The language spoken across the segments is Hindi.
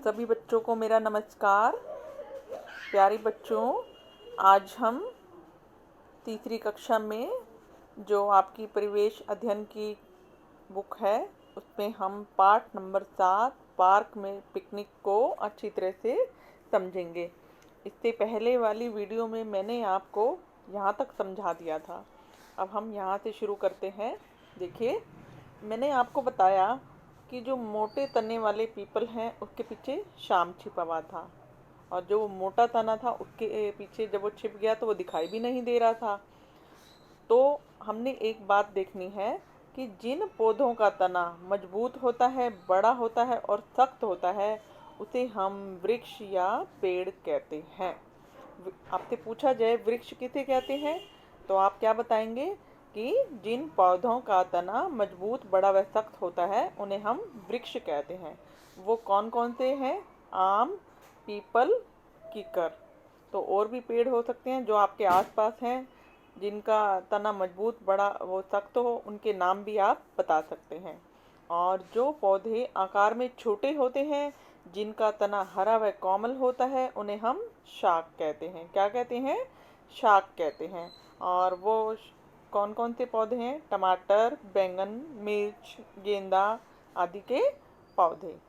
सभी बच्चों को मेरा नमस्कार। प्यारे बच्चों, आज हम तीसरी कक्षा में जो आपकी परिवेश अध्ययन की बुक है उसमें हम पाठ नंबर 7 पार्क में पिकनिक को अच्छी तरह से समझेंगे। इससे पहले वाली वीडियो में मैंने आपको यहाँ तक समझा दिया था। अब हम यहाँ से शुरू करते हैं। देखिए, मैंने आपको बताया कि जो मोटे तने वाले पीपल हैं उसके पीछे शाम छिपा हुआ था, और जो मोटा तना था उसके पीछे जब वो छिप गया तो वो दिखाई भी नहीं दे रहा था। तो हमने एक बात देखनी है कि जिन पौधों का तना मजबूत होता है, बड़ा होता है और सख्त होता है, उसे हम वृक्ष या पेड़ कहते हैं। आपसे पूछा जाए वृक्ष किसे कहते हैं, तो आप क्या बताएंगे कि जिन पौधों का तना मजबूत, बड़ा व सख्त होता है उन्हें हम वृक्ष कहते हैं। वो कौन कौन से हैं? आम, पीपल, कीकर। तो और भी पेड़ हो सकते हैं जो आपके आसपास हैं, जिनका तना मजबूत, बड़ा वो सख्त हो, उनके नाम भी आप बता सकते हैं। और जो पौधे आकार में छोटे होते हैं, जिनका तना हरा व कोमल होता है, उन्हें हम शाक कहते हैं। क्या कहते हैं? शाक कहते हैं। और वो कौन कौन से पौधे हैं? टमाटर, बैंगन, मिर्च, गेंदा आदि के पौधे।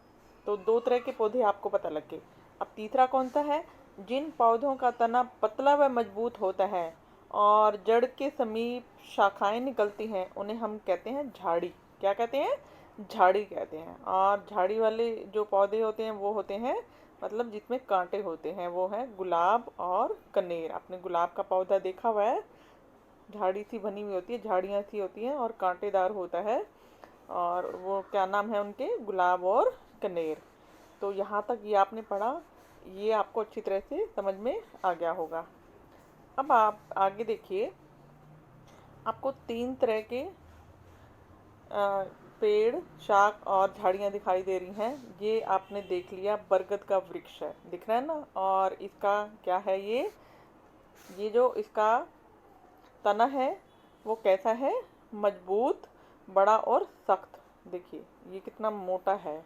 तो दो तरह के पौधे आपको पता लग गए। अब तीसरा कौन सा है? जिन पौधों का तना पतला व मजबूत होता है और जड़ के समीप शाखाएं निकलती हैं, उन्हें हम कहते हैं झाड़ी। क्या कहते हैं? झाड़ी कहते हैं। और झाड़ी वाले जो पौधे होते हैं वो होते हैं, मतलब जिसमें कांटे होते हैं, वो है गुलाब और कनेर। आपने गुलाब का पौधा देखा हुआ है? झाड़ी सी बनी हुई होती है, झाड़ियाँ सी होती हैं और कांटेदार होता है। और वो क्या नाम है उनके? गुलाब और कनेर। तो यहाँ तक ये आपने पढ़ा, ये आपको अच्छी तरह से समझ में आ गया होगा। अब आप आगे देखिए, आपको 3 तरह के पेड़, शाक और झाड़ियाँ दिखाई दे रही हैं। ये आपने देख लिया, बरगद का वृक्ष है, दिख रहा है ना? और इसका क्या है? ये जो इसका तना है वो कैसा है? मजबूत, बड़ा और सख्त। देखिए ये कितना मोटा है,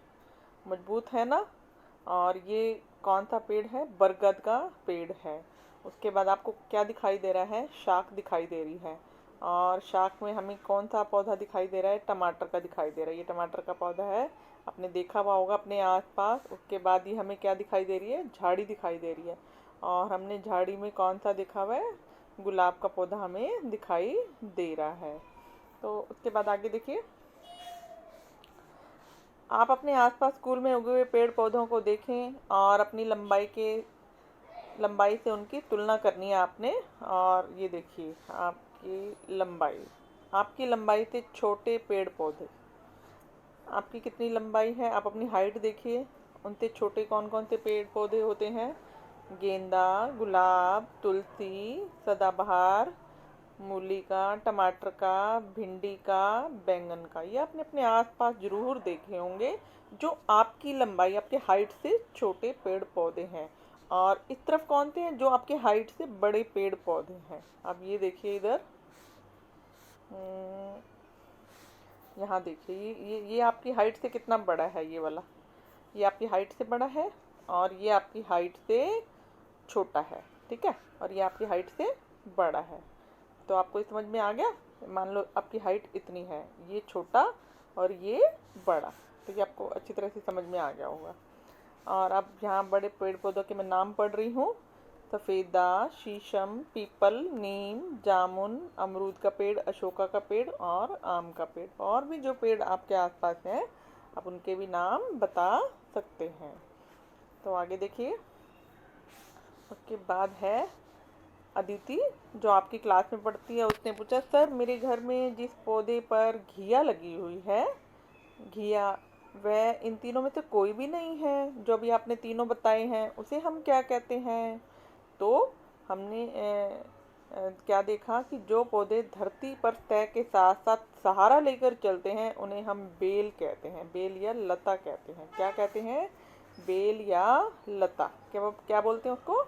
मजबूत है ना? और ये कौन सा पेड़ है? बरगद का पेड़ है। उसके बाद आपको क्या दिखाई दे रहा है? शाक दिखाई दे रही है। और शाक में हमें कौन सा पौधा दिखाई दे रहा है? टमाटर का दिखाई दे रहा है। ये टमाटर का पौधा है, आपने देखा हुआ होगा अपने आसपास। उसके बाद ये हमें क्या दिखाई दे रही है? झाड़ी दिखाई दे रही है। और हमने झाड़ी में कौन सा देखा हुआ है? गुलाब का पौधा हमें दिखाई दे रहा है। तो उसके बाद आगे देखिए, आप अपने आसपास स्कूल में उगे हुए पेड़ पौधों को देखें और अपनी लंबाई से उनकी तुलना करनी है आपने। और ये देखिए आपकी लंबाई से छोटे पेड़ पौधे, आपकी कितनी लंबाई है? आप अपनी हाइट देखिए, उनसे छोटे कौन कौन से पेड़ पौधे होते हैं? गेंदा, गुलाब, तुलसी, सदाबहार, मूली का, टमाटर का, भिंडी का, बैंगन का। ये आपने अपने आसपास जरूर देखे होंगे जो आपकी लंबाई, आपके हाइट से छोटे पेड़ पौधे हैं। और इस तरफ कौन से हैं जो आपके हाइट से बड़े पेड़ पौधे हैं? अब ये देखिए इधर, यहाँ देखिए, ये आपकी हाइट से कितना बड़ा है? ये वाला, ये आपकी हाइट से बड़ा है और ये आपकी हाइट से छोटा है, ठीक है? और ये आपकी हाइट से बड़ा है। तो आपको समझ में आ गया? मान लो आपकी हाइट इतनी है, ये छोटा और ये बड़ा, तो ये आपको अच्छी तरह से समझ में आ गया होगा। और अब यहाँ बड़े पेड़ पौधों के मैं नाम पढ़ रही हूँ। सफ़ेदा, शीशम, पीपल, नीम, जामुन, अमरूद का पेड़, अशोका का पेड़ और आम का पेड़। और भी जो पेड़ आपके आसपास हैं, आप उनके भी नाम बता सकते हैं। तो आगे देखिए, उसके बाद है अदिति, जो आपकी क्लास में पढ़ती है। उसने पूछा, सर मेरे घर में जिस पौधे पर घिया लगी हुई है, घिया, वह इन तीनों में से कोई भी नहीं है। जो अभी आपने तीनों बताए हैं उसे हम क्या कहते हैं? तो हमने क्या देखा कि जो पौधे धरती पर तय के साथ साथ सहारा लेकर चलते हैं उन्हें हम बेल कहते हैं। बेल या लता कहते हैं। क्या कहते हैं? बेल या लता। क्या बोलते हैं उसको?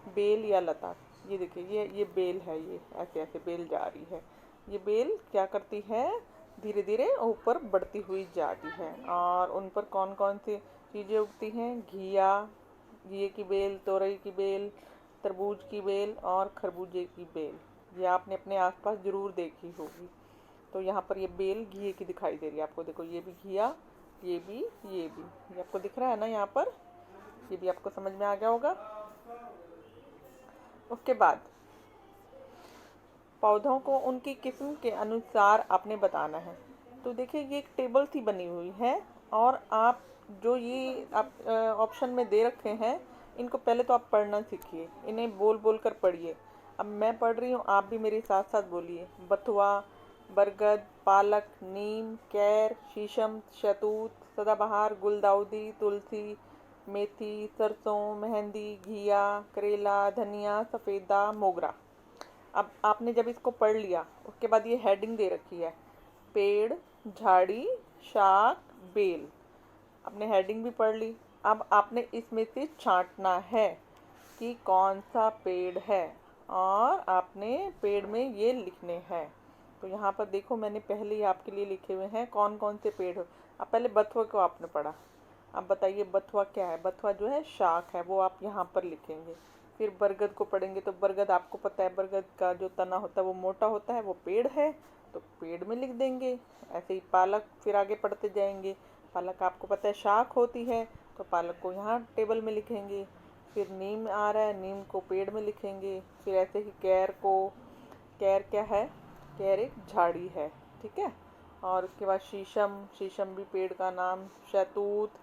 बेल या लता। ये देखिए, ये बेल है, ये ऐसे ऐसे बेल जा रही है। ये बेल क्या करती है? धीरे धीरे ऊपर बढ़ती हुई जाती है। और उन पर कौन कौन सी चीज़ें उगती हैं? घिए की बेल, तोरई की बेल, तरबूज की बेल और खरबूजे की बेल। ये आपने अपने आसपास ज़रूर देखी होगी। तो यहाँ पर ये बेल घिए की दिखाई दे रही है आपको। देखो ये भी घिया, ये भी, ये आपको दिख रहा है ना यहाँ पर। ये भी आपको समझ में आ गया होगा। उसके बाद पौधों को उनकी किस्म के अनुसार आपने बताना है। तो देखिए ये एक टेबल सी बनी हुई है और आप जो ये आप ऑप्शन में दे रखे हैं, इनको पहले तो आप पढ़ना सीखिए, इन्हें बोल बोल कर पढ़िए। अब मैं पढ़ रही हूँ, आप भी मेरे साथ साथ बोलिए। बथुआ, बरगद, पालक, नीम, कैर, शीशम, शहतूत, सदाबहार, गुलदाउदी, तुलसी, मेथी, सरसों, मेहंदी, घिया, करेला, धनिया, सफ़ेदा, मोगरा। अब आपने जब इसको पढ़ लिया, उसके बाद ये हेडिंग दे रखी है, पेड़, झाड़ी, शाक, बेल। आपने हेडिंग भी पढ़ ली। अब आपने इसमें से छांटना है कि कौन सा पेड़ है और आपने पेड़ में ये लिखने हैं। तो यहाँ पर देखो मैंने पहले ही आपके लिए लिखे हुए हैं कौन कौन से पेड़ हो। अब पहले बथुआ को आपने पढ़ा। अब बताइए बथुआ क्या है? बथुआ जो है शाक है, वो आप यहाँ पर लिखेंगे। फिर बरगद को पढ़ेंगे तो बरगद आपको पता है, बरगद का जो तना होता है वो मोटा होता है, वो पेड़ है, तो पेड़ में लिख देंगे। ऐसे ही पालक, फिर आगे पढ़ते जाएंगे। पालक आपको पता है शाक होती है, तो पालक को यहाँ टेबल में लिखेंगे। फिर नीम आ रहा है, नीम को पेड़ में लिखेंगे। फिर ऐसे ही कैर को, कैर क्या है? कैर एक झाड़ी है, ठीक है। और उसके बाद शीशम, शीशम भी पेड़ का नाम। शहतूत,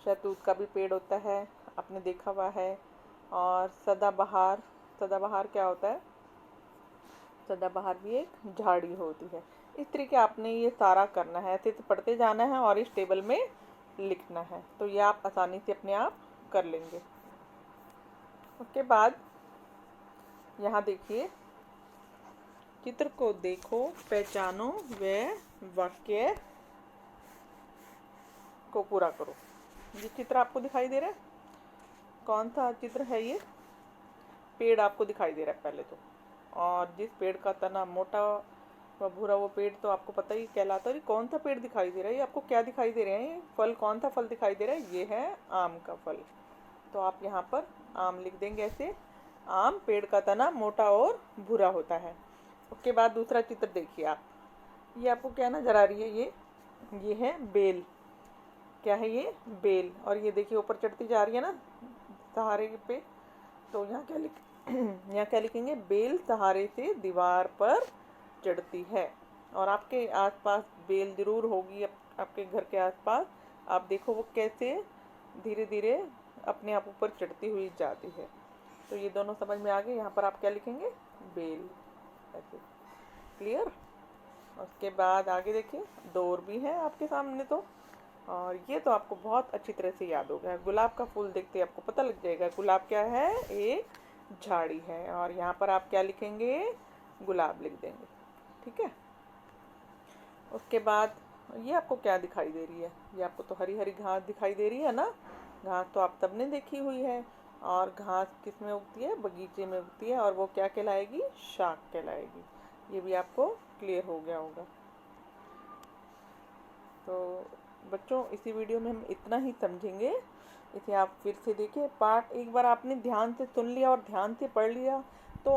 शहतूत का भी पेड़ होता है, आपने देखा हुआ है। और सदाबहार, सदाबहार क्या होता है? सदाबहार भी एक झाड़ी होती है। इस तरीके आपने ये सारा करना है, ऐसे पढ़ते जाना है और इस टेबल में लिखना है। तो ये आप आसानी से अपने आप कर लेंगे। उसके बाद यहाँ देखिए, चित्र को देखो, पहचानो व वाक्य को पूरा करो। ये चित्र आपको दिखाई दे रहा है, कौन सा चित्र है ये? पेड़ आपको दिखाई दे रहा है पहले तो। और जिस पेड़ का तना मोटा व भूरा, वो पेड़ तो आपको पता ही कहलाता है। कौन सा पेड़ दिखाई दे रहा है? ये आपको क्या दिखाई दे रहे हैं? फल, कौन सा फल दिखाई दे रहा है? ये है आम का फल। तो आप यहाँ पर आम लिख देंगे ऐसे। आम पेड़ का तना मोटा और भूरा होता है। उसके बाद दूसरा चित्र देखिए आप। ये आपको क्या नजर आ रही है? ये है बेल। क्या है ये? बेल। और ये देखिए ऊपर चढ़ती जा रही है ना सहारे पे। तो यहाँ क्या यहाँ क्या लिखेंगे? बेल सहारे से दीवार पर चढ़ती है। और आपके आसपास बेल जरूर होगी, आपके घर के आसपास। आप देखो वो कैसे धीरे धीरे अपने आप ऊपर चढ़ती हुई जाती है। तो ये दोनों समझ में आ गए। यहाँ पर आप क्या लिखेंगे? बेल, ऐसे। क्लियर? उसके बाद आगे देखिए, डोर भी है आपके सामने तो। और ये तो आपको बहुत अच्छी तरह से याद हो गया। गुलाब का फूल देखते ही आपको पता लग जाएगा गुलाब क्या है? एक झाड़ी है। और यहाँ पर आप क्या लिखेंगे? गुलाब लिख देंगे, ठीक है। उसके बाद ये आपको क्या दिखाई दे रही है? ये आपको तो हरी हरी घास दिखाई दे रही है ना। घास तो आप सबने देखी हुई है। और घास किस में उगती है? बगीचे में उगती है। और वो क्या कहलाएगी? शाक कहलाएगी। ये भी आपको क्लियर हो गया होगा। तो बच्चों, इसी वीडियो में हम इतना ही समझेंगे। इसे आप फिर से देखिए। पाठ एक बार आपने ध्यान से सुन लिया और ध्यान से पढ़ लिया, तो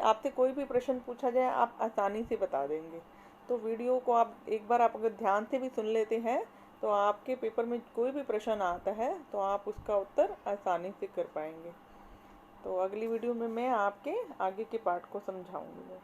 आपसे कोई भी प्रश्न पूछा जाए आप आसानी से बता देंगे। तो वीडियो को आप एक बार आप अगर ध्यान से भी सुन लेते हैं, तो आपके पेपर में कोई भी प्रश्न आता है तो आप उसका उत्तर आसानी से कर पाएंगे। तो अगली वीडियो में मैं आपके आगे के पाठ को समझाऊंगी।